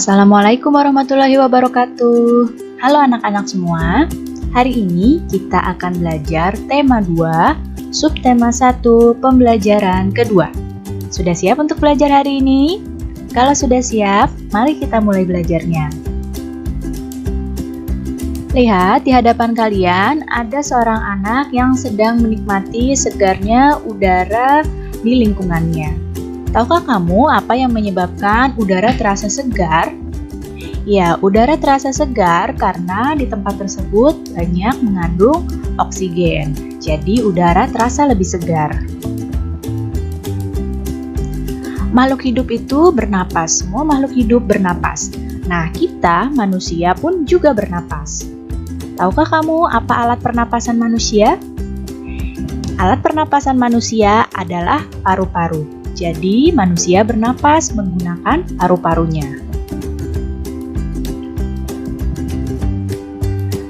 Assalamualaikum warahmatullahi wabarakatuh. Halo anak-anak semua. Hari ini kita akan belajar tema 2, subtema 1, pembelajaran kedua. Sudah siap untuk belajar hari ini? Kalau sudah siap, mari kita mulai belajarnya. Lihat di hadapan kalian ada seorang anak yang sedang menikmati segarnya udara di lingkungannya. Tahukah kamu apa yang menyebabkan udara terasa segar? Ya, udara terasa segar karena di tempat tersebut banyak mengandung oksigen. Jadi udara terasa lebih segar. Makhluk hidup itu bernapas. Semua makhluk hidup bernapas. Nah, kita manusia pun juga bernapas. Tahukah kamu apa alat pernapasan manusia? Alat pernapasan manusia adalah paru-paru. Jadi, manusia bernapas menggunakan paru-parunya.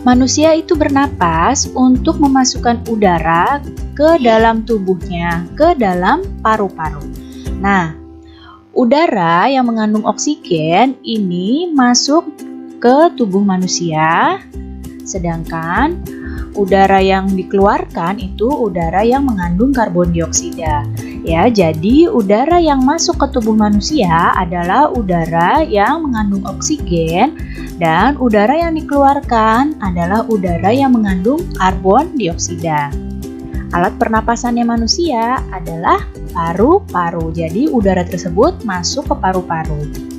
Manusia itu bernapas untuk memasukkan udara ke dalam tubuhnya, ke dalam paru-paru. Nah, udara yang mengandung oksigen ini masuk ke tubuh manusia, sedangkan udara yang dikeluarkan itu udara yang mengandung karbon dioksida. Ya, jadi udara yang masuk ke tubuh manusia adalah udara yang mengandung oksigen dan udara yang dikeluarkan adalah udara yang mengandung karbon dioksida. Alat pernapasannya manusia adalah paru-paru. Jadi udara tersebut masuk ke paru-paru.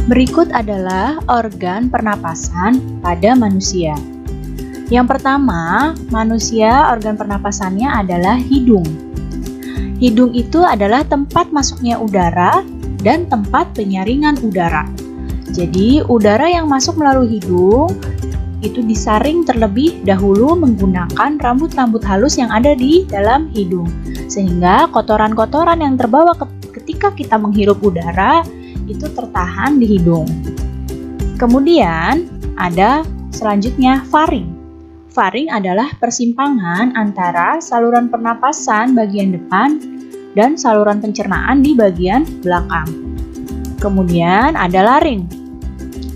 Berikut adalah organ pernapasan pada manusia. Yang pertama, manusia organ pernapasannya adalah hidung. Hidung itu adalah tempat masuknya udara dan tempat penyaringan udara. Jadi, udara yang masuk melalui hidung itu disaring terlebih dahulu menggunakan rambut-rambut halus yang ada di dalam hidung. Sehingga kotoran-kotoran yang terbawa ketika kita menghirup udara itu tertahan di hidung. Kemudian ada selanjutnya faring. Faring adalah persimpangan antara saluran pernapasan bagian depan dan saluran pencernaan di bagian belakang. Kemudian ada laring.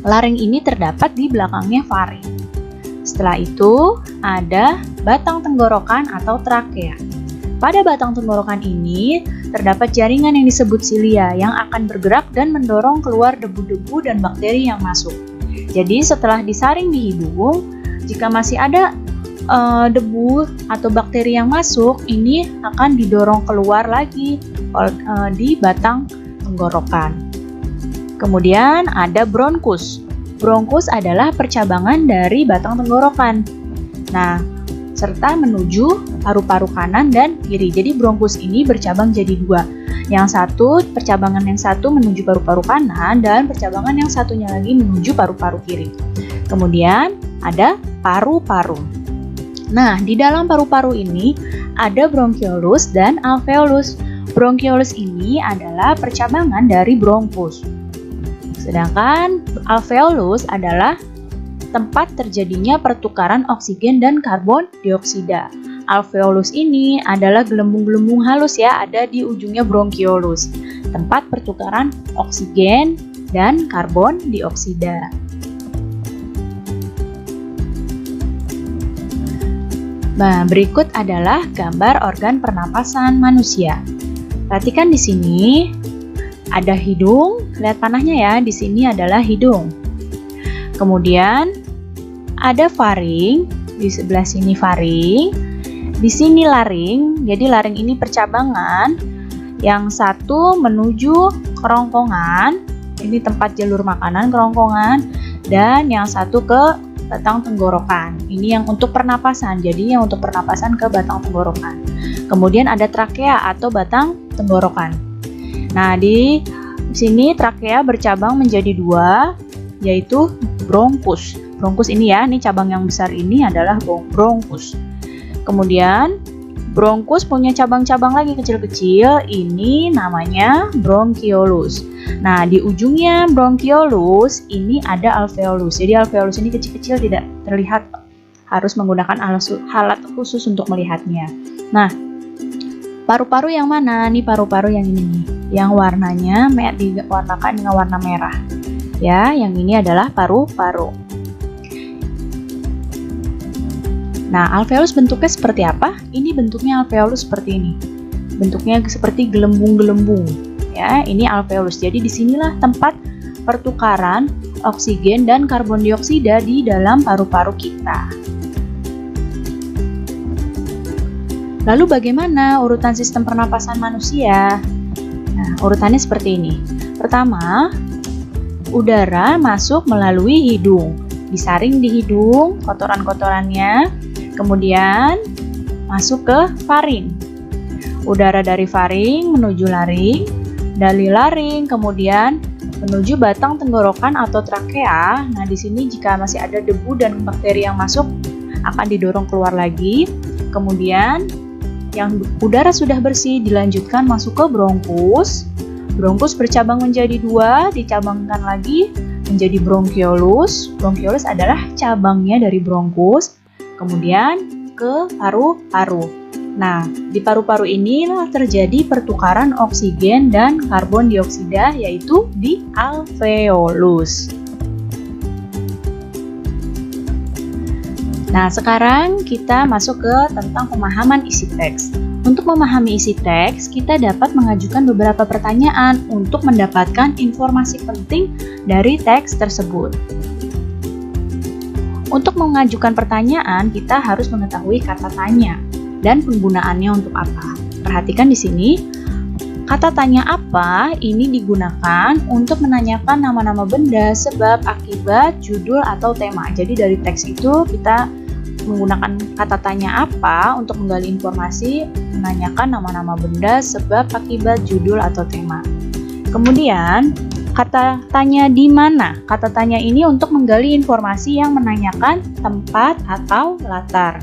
Laring ini terdapat di belakangnya faring. Setelah itu ada batang tenggorokan atau trakea. Pada batang tenggorokan ini terdapat jaringan yang disebut silia yang akan bergerak dan mendorong keluar debu-debu dan bakteri yang masuk. Jadi setelah disaring di hidung, jika masih ada debu atau bakteri yang masuk, ini akan didorong keluar lagi di batang tenggorokan. Kemudian ada bronkus. Bronkus adalah percabangan dari batang tenggorokan. Nah, serta menuju paru-paru kanan dan kiri. Jadi bronkus ini bercabang jadi dua. Yang satu, percabangan yang satu menuju paru-paru kanan dan percabangan yang satunya lagi menuju paru-paru kiri. Kemudian ada paru-paru. Nah, di dalam paru-paru ini ada bronkiolus dan alveolus. Bronkiolus ini adalah percabangan dari bronkus. Sedangkan alveolus adalah tempat terjadinya pertukaran oksigen dan karbon dioksida. Alveolus ini adalah gelembung-gelembung halus ya, ada di ujungnya bronkiolus, tempat pertukaran oksigen dan karbon dioksida. Nah, berikut adalah gambar organ pernapasan manusia. Perhatikan di sini ada hidung, lihat panahnya ya, di sini adalah hidung. Kemudian ada faring, di sebelah sini faring, di sini laring. Jadi laring ini percabangan, yang satu menuju kerongkongan, ini tempat jalur makanan kerongkongan, dan yang satu ke batang tenggorokan. Ini yang untuk pernapasan, jadi yang untuk pernapasan ke batang tenggorokan. Kemudian ada trakea atau batang tenggorokan. Nah, di sini trakea bercabang menjadi dua, yaitu bronkus. Bronkus ini ya, ini cabang yang besar ini adalah bronkus. Kemudian bronkus punya cabang-cabang lagi kecil-kecil, ini namanya bronkiolus. Nah, di ujungnya bronkiolus ini ada alveolus. Jadi alveolus ini kecil-kecil, tidak terlihat, harus menggunakan alat khusus untuk melihatnya. Nah, Paru-paru yang mana? Nih paru-paru yang ini nih, yang warnanya diwarnakan dengan warna merah. Ya, yang ini adalah paru-paru. Nah, alveolus bentuknya seperti apa? Ini bentuknya alveolus seperti ini. Bentuknya seperti gelembung-gelembung. Ya, ini alveolus. Jadi disinilah tempat pertukaran oksigen dan karbon dioksida di dalam paru-paru kita. Lalu bagaimana urutan sistem pernapasan manusia? Nah, urutannya seperti ini. Pertama, udara masuk melalui hidung, disaring di hidung kotoran-kotorannya, kemudian masuk ke faring. Udara dari faring menuju laring, dari laring kemudian menuju batang tenggorokan atau trakea. Nah, di sini jika masih ada debu dan bakteri yang masuk akan didorong keluar lagi. Kemudian yang udara sudah bersih dilanjutkan masuk ke bronkus. Bronkus bercabang menjadi 2, dicabangkan lagi menjadi bronkiolus. Bronkiolus adalah cabangnya dari bronkus. Kemudian ke paru-paru. Nah, di paru-paru inilah terjadi pertukaran oksigen dan karbon dioksida, yaitu di alveolus. Nah, sekarang kita masuk ke tentang pemahaman isi teks. Untuk memahami isi teks, kita dapat mengajukan beberapa pertanyaan untuk mendapatkan informasi penting dari teks tersebut. Untuk mengajukan pertanyaan, kita harus mengetahui kata tanya dan penggunaannya untuk apa. Perhatikan di sini, kata tanya apa ini digunakan untuk menanyakan nama-nama benda, sebab, akibat, judul, atau tema. Jadi dari teks itu kita menggunakan kata tanya apa untuk menggali informasi, menanyakan nama-nama benda, sebab, akibat, judul, atau tema. Kemudian, kata tanya di mana? Kata tanya ini untuk menggali informasi yang menanyakan tempat atau latar.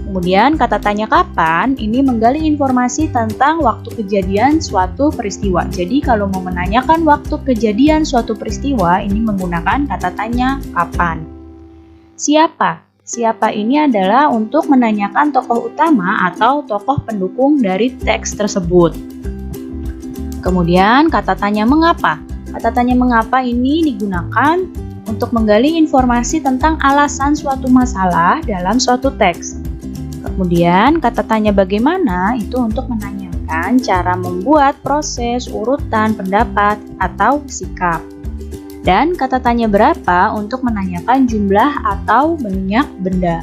Kemudian, kata tanya kapan ini menggali informasi tentang waktu kejadian suatu peristiwa. Jadi, kalau mau menanyakan waktu kejadian suatu peristiwa, ini menggunakan kata tanya kapan. Siapa? Siapa ini adalah untuk menanyakan tokoh utama atau tokoh pendukung dari teks tersebut. Kemudian kata tanya mengapa. Kata tanya mengapa ini digunakan untuk menggali informasi tentang alasan suatu masalah dalam suatu teks. Kemudian kata tanya bagaimana itu untuk menanyakan cara membuat proses, urutan, pendapat, atau sikap. Dan kata tanya berapa untuk menanyakan jumlah atau banyak benda.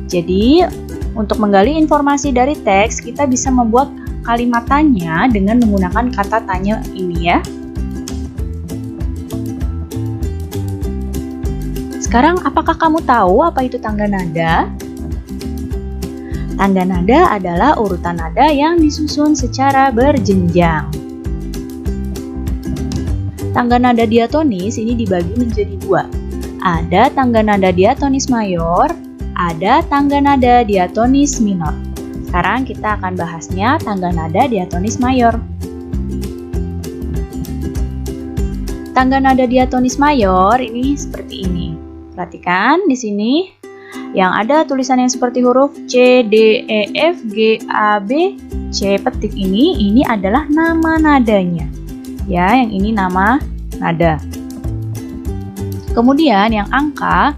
Jadi, untuk menggali informasi dari teks, kita bisa membuat kalimat tanya dengan menggunakan kata tanya ini ya. Sekarang, apakah kamu tahu apa itu tangga nada? Tangga nada adalah urutan nada yang disusun secara berjenjang. Tangga nada diatonis ini dibagi menjadi 2. Ada tangga nada diatonis mayor, ada tangga nada diatonis minor. Sekarang kita akan bahasnya tangga nada diatonis mayor. Tangga nada diatonis mayor ini seperti ini. Perhatikan di sini yang ada tulisan yang seperti huruf C, D, E, F, G, A, B, C petik ini adalah nama nadanya. Ya, yang ini nama nada. Kemudian yang angka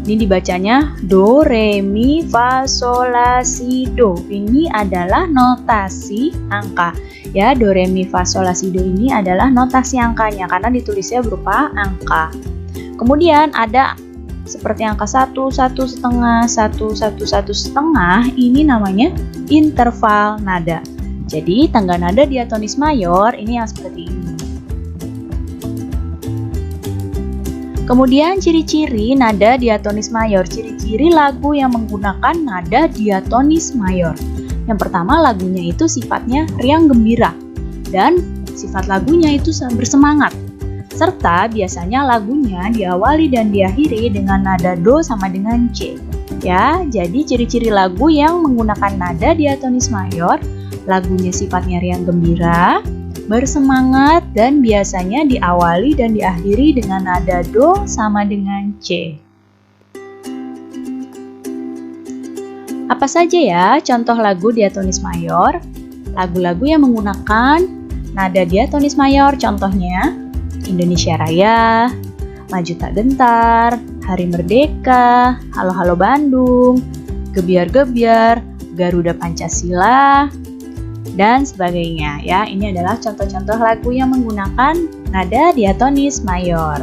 ini dibacanya do, re, mi, fa, sol, la, si, do. Ini adalah notasi angka. Ya, do, re, mi, fa, sol, la, si, do ini adalah notasi angkanya karena ditulisnya berupa angka. Kemudian ada seperti angka 1, 1 setengah, 1, 1, 1 setengah, ini namanya interval nada. Jadi tangga nada diatonis mayor ini yang seperti ini. Kemudian ciri-ciri nada diatonis mayor. Ciri-ciri lagu yang menggunakan nada diatonis mayor. Yang pertama, lagunya itu sifatnya riang gembira dan sifat lagunya itu bersemangat. Serta biasanya lagunya diawali dan diakhiri dengan nada do sama dengan C. Ya, jadi ciri-ciri lagu yang menggunakan nada diatonis mayor, lagunya sifatnya riang gembira, bersemangat, dan biasanya diawali dan diakhiri dengan nada do sama dengan C. Apa saja ya contoh lagu diatonis mayor? lagu-lagu yang menggunakan nada diatonis mayor, contohnya Indonesia Raya, Maju Tak Gentar, Hari Merdeka, Halo Halo Bandung, Gebiar Gebiar, Garuda Pancasila, dan sebagainya ya. Ini adalah contoh-contoh lagu yang menggunakan nada diatonis mayor.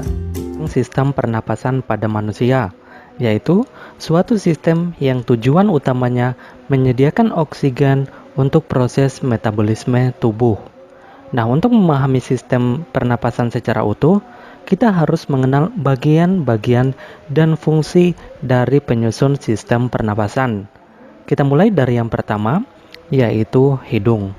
Sistem pernapasan pada manusia, yaitu suatu sistem yang tujuan utamanya menyediakan oksigen untuk proses metabolisme tubuh. Nah, untuk memahami sistem pernapasan secara utuh, kita harus mengenal bagian-bagian dan fungsi dari penyusun sistem pernapasan. Kita mulai dari yang pertama, yaitu hidung.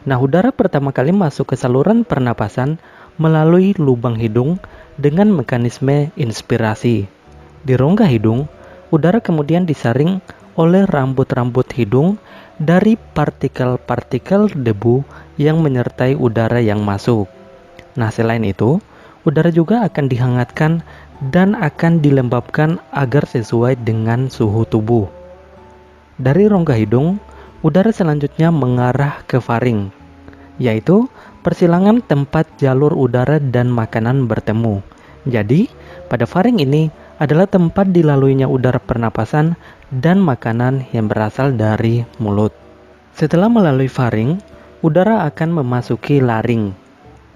Nah, udara pertama kali masuk ke saluran pernapasan melalui lubang hidung dengan mekanisme inspirasi. Di rongga hidung, udara kemudian disaring oleh rambut-rambut hidung dari partikel-partikel debu yang menyertai udara yang masuk. Nah, selain itu, udara juga akan dihangatkan dan akan dilembabkan agar sesuai dengan suhu tubuh. Dari rongga hidung, udara selanjutnya mengarah ke faring, yaitu persilangan tempat jalur udara dan makanan bertemu. Jadi, pada faring ini adalah tempat dilaluinya udara pernapasan dan makanan yang berasal dari mulut. Setelah melalui faring, udara akan memasuki laring.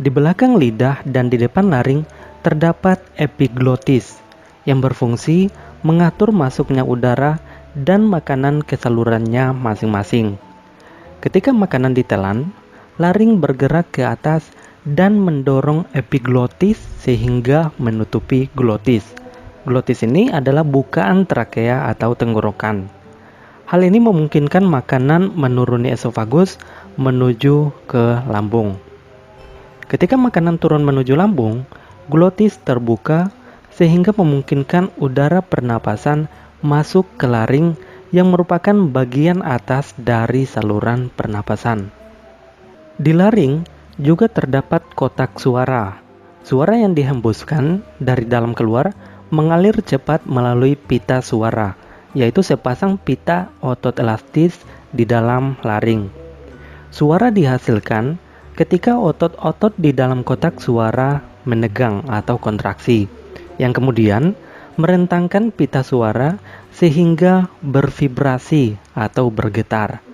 Di belakang lidah dan di depan laring terdapat epiglotis yang berfungsi mengatur masuknya udara dan makanan ke salurannya masing-masing. Ketika makanan ditelan, laring bergerak ke atas dan mendorong epiglotis sehingga menutupi glotis. Glotis ini adalah bukaan trakea atau tenggorokan. Hal ini memungkinkan makanan menuruni esofagus menuju ke lambung. Ketika makanan turun menuju lambung, glotis terbuka sehingga memungkinkan udara pernapasan masuk ke laring yang merupakan bagian atas dari saluran pernapasan. Di laring juga terdapat kotak suara. Suara yang dihembuskan dari dalam keluar mengalir cepat melalui pita suara, yaitu sepasang pita otot elastis di dalam laring. Suara dihasilkan ketika otot-otot di dalam kotak suara menegang atau kontraksi, yang kemudian merentangkan pita suara sehingga bervibrasi atau bergetar.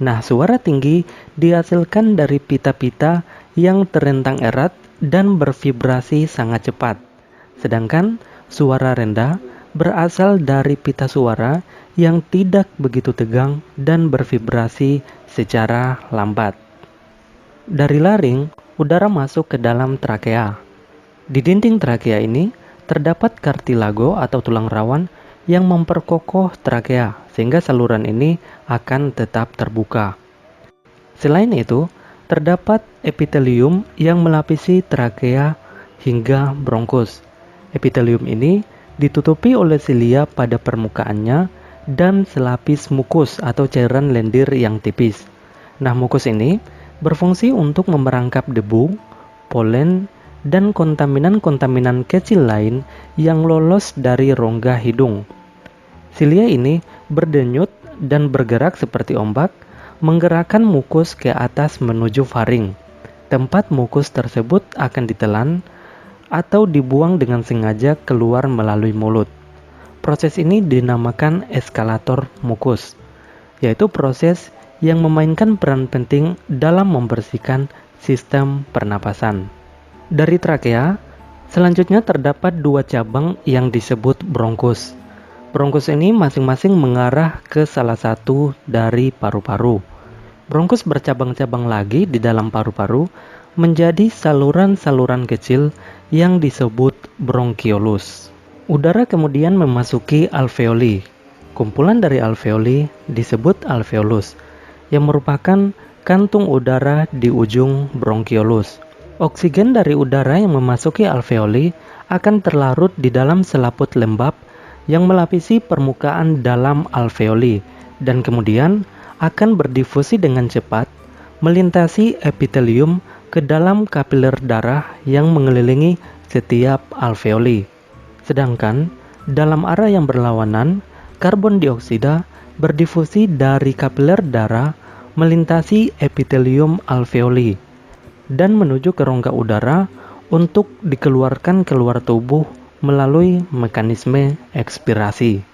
Nah, suara tinggi dihasilkan dari pita-pita yang terentang erat dan bervibrasi sangat cepat. Sedangkan suara rendah berasal dari pita suara yang tidak begitu tegang dan bervibrasi secara lambat. Dari laring, udara masuk ke dalam trakea. Di dinding trakea ini terdapat kartilago atau tulang rawan yang memperkokoh trakea sehingga saluran ini akan tetap terbuka. Selain itu, terdapat epitelium yang melapisi trakea hingga bronkus. Epitelium ini ditutupi oleh silia pada permukaannya dan selapis mukus atau cairan lendir yang tipis. Nah, mukus ini berfungsi untuk memerangkap debu, polen, dan kontaminan-kontaminan kecil lain yang lolos dari rongga hidung. Silia ini berdenyut dan bergerak seperti ombak, menggerakkan mukus ke atas menuju faring. Tempat mukus tersebut akan ditelan atau dibuang dengan sengaja keluar melalui mulut. Proses ini dinamakan eskalator mukus, yaitu proses yang memainkan peran penting dalam membersihkan sistem pernapasan. Dari trakea, selanjutnya terdapat dua cabang yang disebut bronkus. Bronkus ini masing-masing mengarah ke salah satu dari paru-paru. Bronkus bercabang-cabang lagi di dalam paru-paru menjadi saluran-saluran kecil yang disebut bronkiolus. Udara kemudian memasuki alveoli. Kumpulan dari alveoli disebut alveolus, yang merupakan kantung udara di ujung bronkiolus. Oksigen dari udara yang memasuki alveoli akan terlarut di dalam selaput lembab yang melapisi permukaan dalam alveoli dan kemudian akan berdifusi dengan cepat melintasi epitelium ke dalam kapiler darah yang mengelilingi setiap alveoli. Sedangkan dalam arah yang berlawanan, karbon dioksida berdifusi dari kapiler darah melintasi epitelium alveoli dan menuju ke rongga udara untuk dikeluarkan keluar tubuh melalui mekanisme ekspirasi.